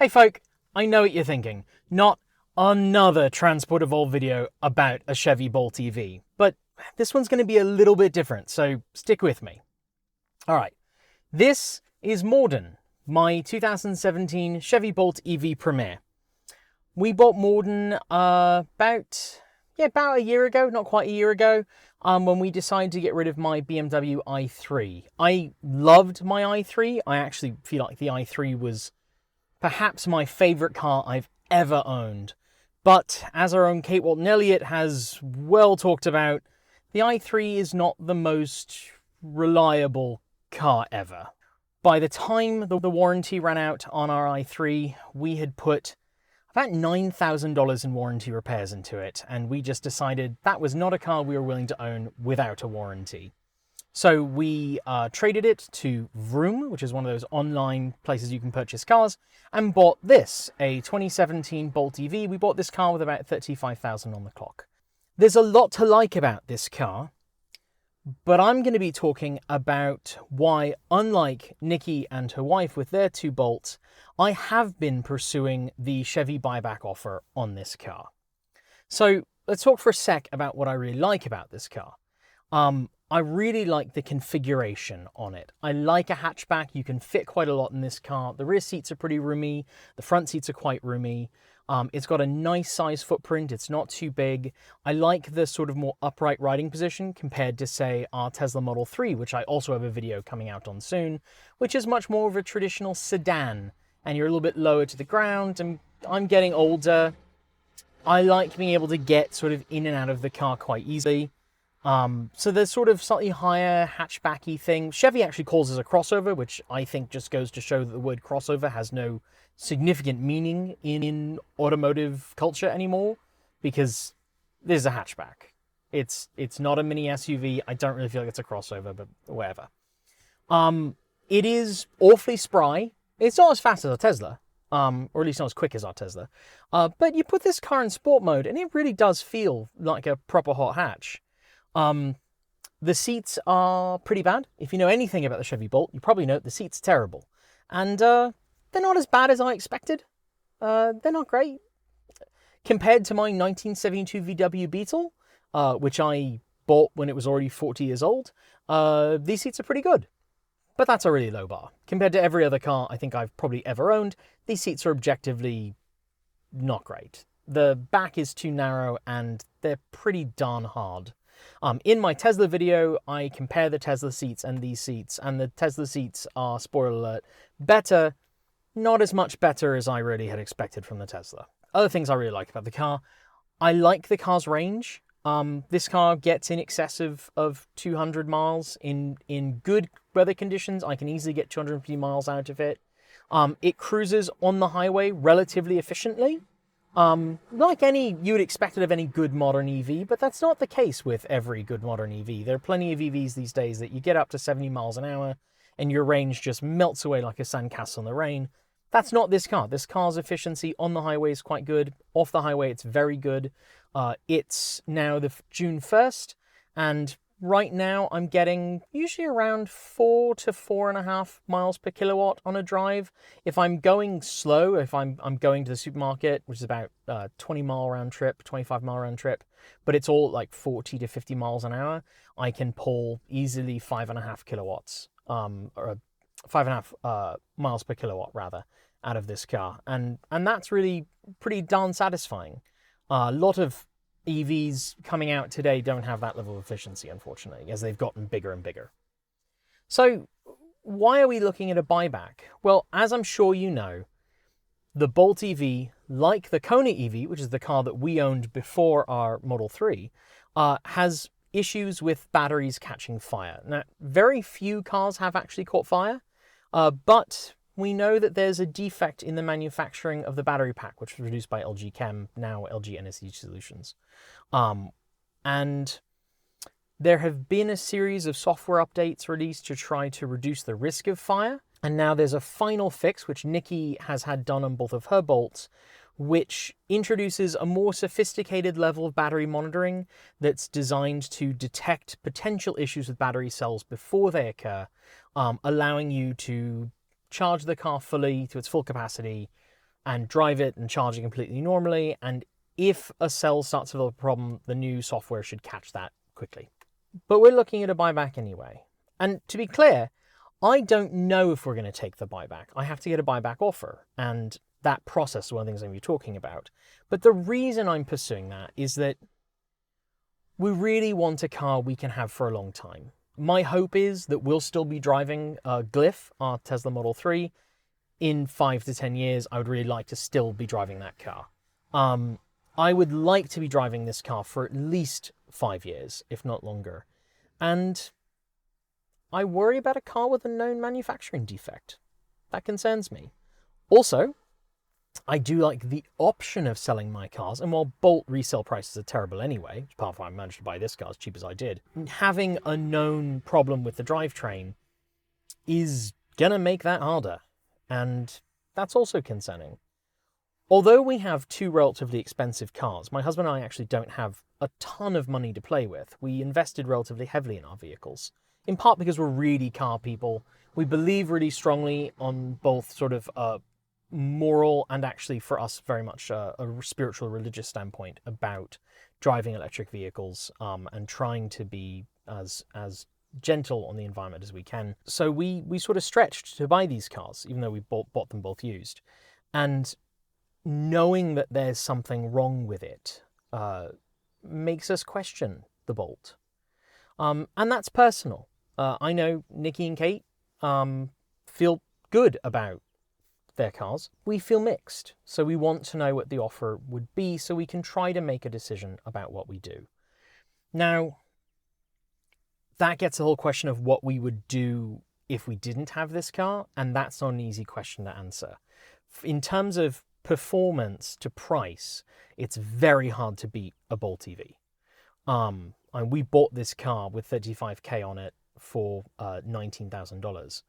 Hey folk, I know what you're thinking. Not another Transport Evolved video about a Chevy Bolt EV, but this one's going to be a little bit different, so stick with me. Alright, this is Morden, my 2017 Chevy Bolt EV Premier. We bought Morden about a year ago, not quite a year ago, when we decided to get rid of my BMW i3. I loved my i3. I actually feel like the i3 was perhaps my favourite car I've ever owned. But as our own Kate Walton Elliott has well talked about, the i3 is not the most reliable car ever. By the time the warranty ran out on our i3, we had put about $9,000 in warranty repairs into it, and we just decided that was not a car we were willing to own without a warranty. So we traded it to Vroom, which is one of those online places you can purchase cars, and bought this, a 2017 Bolt EV. We bought this car with about 35,000 on the clock. There's a lot to like about this car, but I'm going to be talking about why, unlike Nikki and her wife with their two Bolts, I have been pursuing the Chevy buyback offer on this car. So let's talk for a sec about what I really like about this car. I really like the configuration on it. I like a hatchback. You can fit quite a lot in this car. The rear seats are pretty roomy. The front seats are quite roomy. It's got a nice size footprint. It's not too big. I like the sort of more upright riding position compared to, say, our Tesla Model 3, which I also have a video coming out on soon, which is much more of a traditional sedan. And you're a little bit lower to the ground. And I'm getting older. I like being able to get sort of in and out of the car quite easily. So there's sort of slightly higher hatchbacky thing. Chevy actually calls this a crossover, which I think just goes to show that the word crossover has no significant meaning in automotive culture anymore, because this is a hatchback. It's not a mini SUV. I don't really feel like it's a crossover, but whatever. It is awfully spry. It's not as fast as a Tesla, or at least not as quick as our Tesla. But you put this car in sport mode, and it really does feel like a proper hot hatch. The seats are pretty bad. If you know anything about the Chevy Bolt, you probably know the seats are terrible. And they're not as bad as I expected. They're not great. Compared to my 1972 VW Beetle, which I bought when it was already 40 years old, these seats are pretty good. But that's a really low bar. Compared to every other car I think I've probably ever owned, these seats are objectively not great. The back is too narrow and they're pretty darn hard. In my Tesla video, I compare the Tesla seats and these seats, and the Tesla seats are, spoiler alert, better, not as much better as I really had expected from the Tesla. Other things I really like about the car, I like the car's range. This car gets in excess of 200 miles. In good weather conditions, I can easily get 250 miles out of it. It cruises on the highway relatively efficiently. Like you would expect it of any good modern EV, but that's not the case with every good modern EV. There are plenty of EVs these days that you get up to 70 miles an hour and your range just melts away like a sandcastle in the rain. That's not this car. This car's efficiency on the highway is quite good. Off the highway, it's very good. It's now the June 1st, and right now I'm getting usually around 4 to 4.5 miles per kilowatt on a drive. If I'm going slow, if I'm going to the supermarket, which is about 20 mile round trip, 25 mile round trip, but it's all like 40 to 50 miles an hour, I can pull easily 5.5 kilowatts, or 5.5 miles per kilowatt rather, out of this car. And that's really pretty darn satisfying. A lot of EVs coming out today don't have that level of efficiency, unfortunately, as they've gotten bigger and bigger. So why are we looking at a buyback? Well, as I'm sure you know, the Bolt EV, like the Kona EV, which is the car that we owned before our Model 3, has issues with batteries catching fire. Now, very few cars have actually caught fire, but we know that there's a defect in the manufacturing of the battery pack, which was produced by LG Chem, now LG Energy Solutions. And there have been a series of software updates released to try to reduce the risk of fire. And now there's a final fix, which Nikki has had done on both of her Bolts, which introduces a more sophisticated level of battery monitoring that's designed to detect potential issues with battery cells before they occur, allowing you to charge the car fully to its full capacity and drive it and charge it completely normally. And if a cell starts to develop a problem, the new software should catch that quickly. But we're looking at a buyback anyway. And to be clear, I don't know if we're going to take the buyback. I have to get a buyback offer, and that process is one of the things I'm going to be talking about. But the reason I'm pursuing that is that we really want a car we can have for a long time. My hope is that we'll still be driving Glyph, our Tesla Model 3. In 5 to 10 years, I would really like to still be driving that car. I would like to be driving this car for at least 5 years, if not longer. And I worry about a car with a known manufacturing defect. That concerns me. Also, I do like the option of selling my cars, and while Bolt resale prices are terrible anyway, apart from I managed to buy this car as cheap as I did, having a known problem with the drivetrain is gonna make that harder, and that's also concerning. Although we have two relatively expensive cars, my husband and I actually don't have a ton of money to play with. We invested relatively heavily in our vehicles, in part because we're really car people. We believe really strongly on both sort of moral and actually for us very much a spiritual religious standpoint about driving electric vehicles and trying to be as gentle on the environment as we can. So we sort of stretched to buy these cars, even though we bought them both used. And knowing that there's something wrong with it makes us question the Bolt. And that's personal. I know Nikki and Kate feel good about their cars. We feel mixed, so we want to know what the offer would be so we can try to make a decision about what we do. Now, that gets the whole question of what we would do if we didn't have this car, and that's not an easy question to answer. In terms of performance to price, it's very hard to beat a Bolt EV. And we bought this car with 35k on it for $19,000.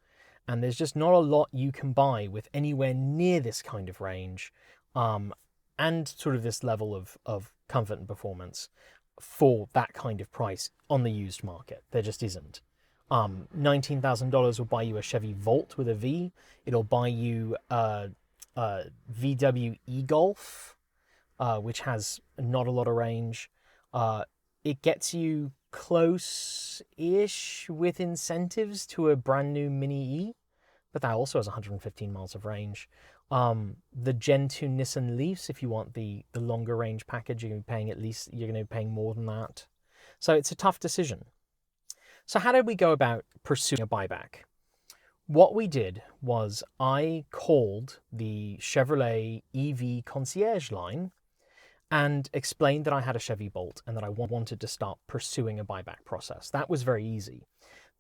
And there's just not a lot you can buy with anywhere near this kind of range and sort of this level of comfort and performance for that kind of price on the used market. There just isn't. $19,000 will buy you a Chevy Volt with a V. It'll buy you a VW e-Golf, which has not a lot of range. It gets you close-ish with incentives to a brand new Mini E, but that also has 115 miles of range. The Gen 2 Nissan Leafs, if you want the longer range package, you're going to be paying more than that. So it's a tough decision. So how did we go about pursuing a buyback? What we did was I called the Chevrolet EV concierge line and explained that I had a Chevy Bolt and that I wanted to start pursuing a buyback process. That was very easy.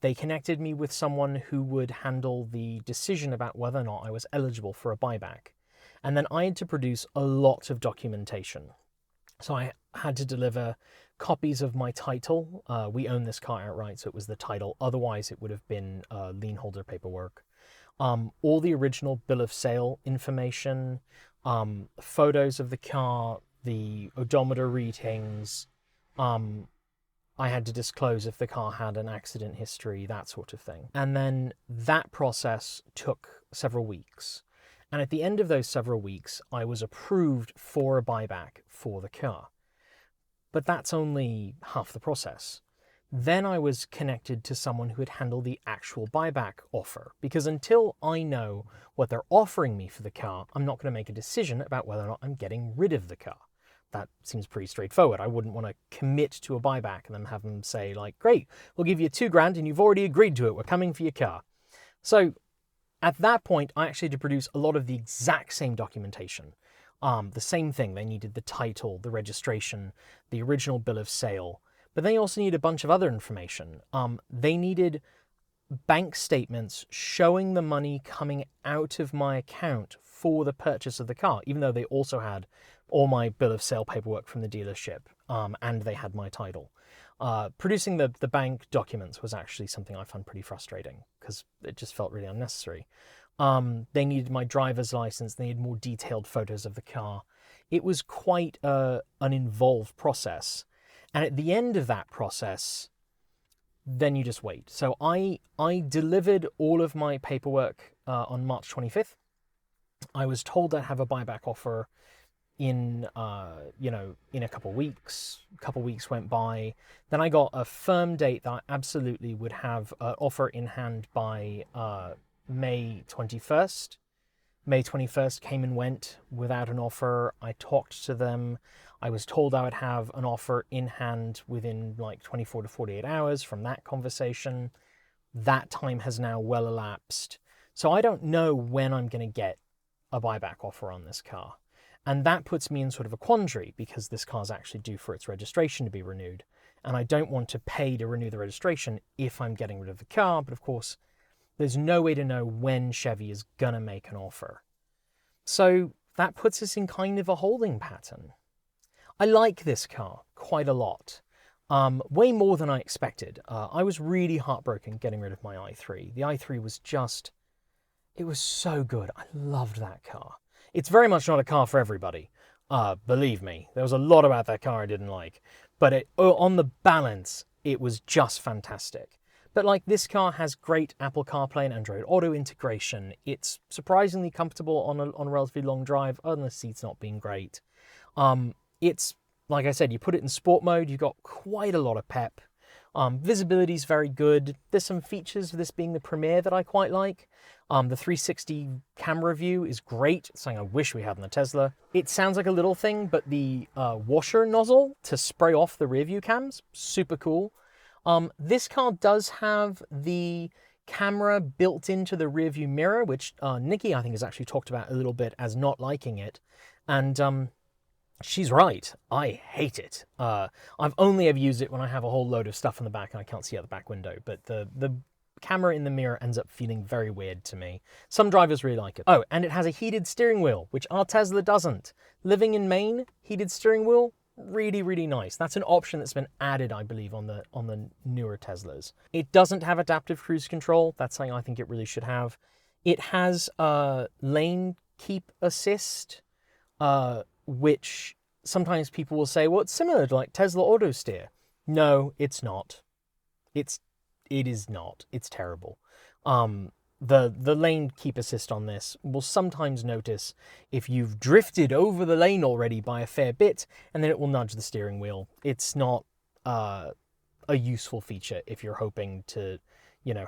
They connected me with someone who would handle the decision about whether or not I was eligible for a buyback. And then I had to produce a lot of documentation. So I had to deliver copies of my title. We own this car outright, so it was the title. Otherwise, it would have been lien holder paperwork. All the original bill of sale information, photos of the car, the odometer readings. I had to disclose if the car had an accident history, that sort of thing. And then that process took several weeks. And at the end of those several weeks, I was approved for a buyback for the car. But that's only half the process. Then I was connected to someone who would handle the actual buyback offer. Because until I know what they're offering me for the car, I'm not going to make a decision about whether or not I'm getting rid of the car. That seems pretty straightforward. I wouldn't want to commit to a buyback and then have them say, like, great, we'll give you $2,000 and you've already agreed to it. We're coming for your car. So at that point, I actually had to produce a lot of the exact same documentation. The same thing. They needed the title, the registration, the original bill of sale. But they also needed a bunch of other information. They needed bank statements showing the money coming out of my account for the purchase of the car, even though they also had all my bill of sale paperwork from the dealership, and they had my title. Producing the bank documents was actually something I found pretty frustrating because it just felt really unnecessary. They needed my driver's license. They needed more detailed photos of the car. It was quite an involved process. And at the end of that process, then you just wait. So I delivered all of my paperwork on March 25th. I was told I'd have a buyback offer in in a couple of weeks. A couple of weeks went by. Then I got a firm date that I absolutely would have an offer in hand by May 21st. May 21st came and went without an offer. I talked to them. I was told I would have an offer in hand within like 24 to 48 hours from that conversation. That time has now well elapsed. So I don't know when I'm going to get a buyback offer on this car. And that puts me in sort of a quandary because this car's actually due for its registration to be renewed. And I don't want to pay to renew the registration if I'm getting rid of the car. But of course, there's no way to know when Chevy is going to make an offer. So that puts us in kind of a holding pattern. I like this car quite a lot. Way more than I expected. I was really heartbroken getting rid of my i3. The i3 was just, it was so good. I loved that car. It's very much not a car for everybody. Believe me, there was a lot about that car I didn't like. But on the balance, it was just fantastic. But like this car has great Apple CarPlay and Android Auto integration. It's surprisingly comfortable on a relatively long drive, other than the seats not being great. It's, like I said, you put it in sport mode, you've got quite a lot of pep. Visibility is very good. There's some features of this being the Premier that I quite like. The 360 camera view is great. It's something I wish we had in the Tesla. It sounds like a little thing, but the washer nozzle to spray off the rear view cams, super cool. This car does have the camera built into the rear view mirror, which Nikki, I think, has actually talked about a little bit as not liking it. And she's right. I hate it. I've only ever used it when I have a whole load of stuff in the back and I can't see out the back window. But the camera in the mirror ends up feeling very weird to me. Some drivers really like it. Oh, and it has a heated steering wheel, which our Tesla doesn't. Living in Maine, heated steering wheel, really, really nice. That's an option that's been added, I believe, on the newer Teslas. It doesn't have adaptive cruise control. That's something I think it really should have. It has lane keep assist, which sometimes people will say, well, it's similar to like Tesla Auto Steer. No, it's not. It is not. It's terrible. The lane keep assist on this will sometimes notice if you've drifted over the lane already by a fair bit, and then it will nudge the steering wheel. It's not a useful feature if you're hoping to,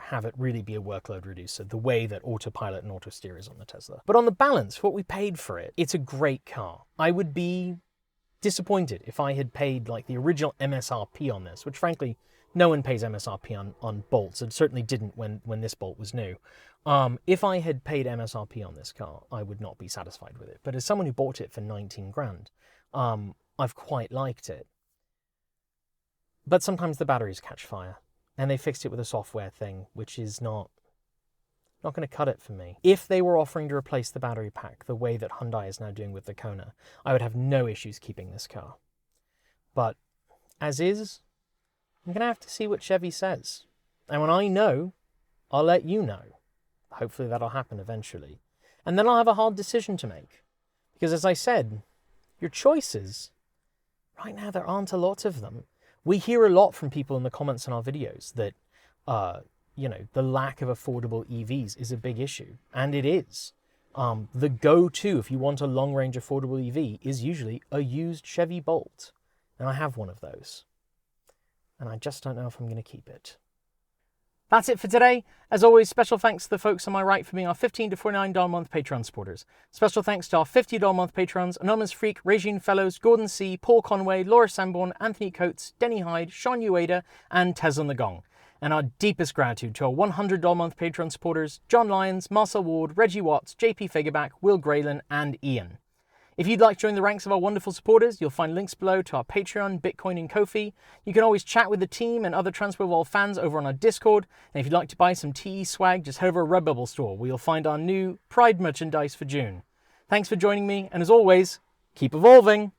have it really be a workload reducer, the way that autopilot and auto steer is on the Tesla. But on the balance, what we paid for it, it's a great car. I would be disappointed if I had paid like the original MSRP on this, which frankly, no one pays MSRP on bolts, and certainly didn't when this bolt was new. If I had paid MSRP on this car, I would not be satisfied with it. But as someone who bought it for 19 grand, I've quite liked it. But sometimes the batteries catch fire, and they fixed it with a software thing, which is not going to cut it for me. If they were offering to replace the battery pack the way that Hyundai is now doing with the Kona, I would have no issues keeping this car. But as is, I'm going to have to see what Chevy says. And when I know, I'll let you know. Hopefully that'll happen eventually. And then I'll have a hard decision to make. Because as I said, your choices, right now there aren't a lot of them. We hear a lot from people in the comments on our videos that, the lack of affordable EVs is a big issue. And it is. The go-to, if you want a long-range affordable EV, is usually a used Chevy Bolt. And I have one of those. And I just don't know if I'm going to keep it. That's it for today. As always, special thanks to the folks on my right for being our $15 to $49 a month Patreon supporters. Special thanks to our $50 a month patrons, Anonymous Freak, Regine Fellows, Gordon C., Paul Conway, Laura Sanborn, Anthony Coates, Denny Hyde, Sean Ueda, and Tez on the Gong. And our deepest gratitude to our $100 a month Patreon supporters, John Lyons, Marcel Ward, Reggie Watts, JP Fagerback, Will Graylin, and Ian. If you'd like to join the ranks of our wonderful supporters, you'll find links below to our Patreon, Bitcoin, and Ko-fi. You can always chat with the team and other Transport Evolved fans over on our Discord. And if you'd like to buy some TE swag, just head over to Redbubble store, where you'll find our new Pride merchandise for June. Thanks for joining me, and as always, keep evolving!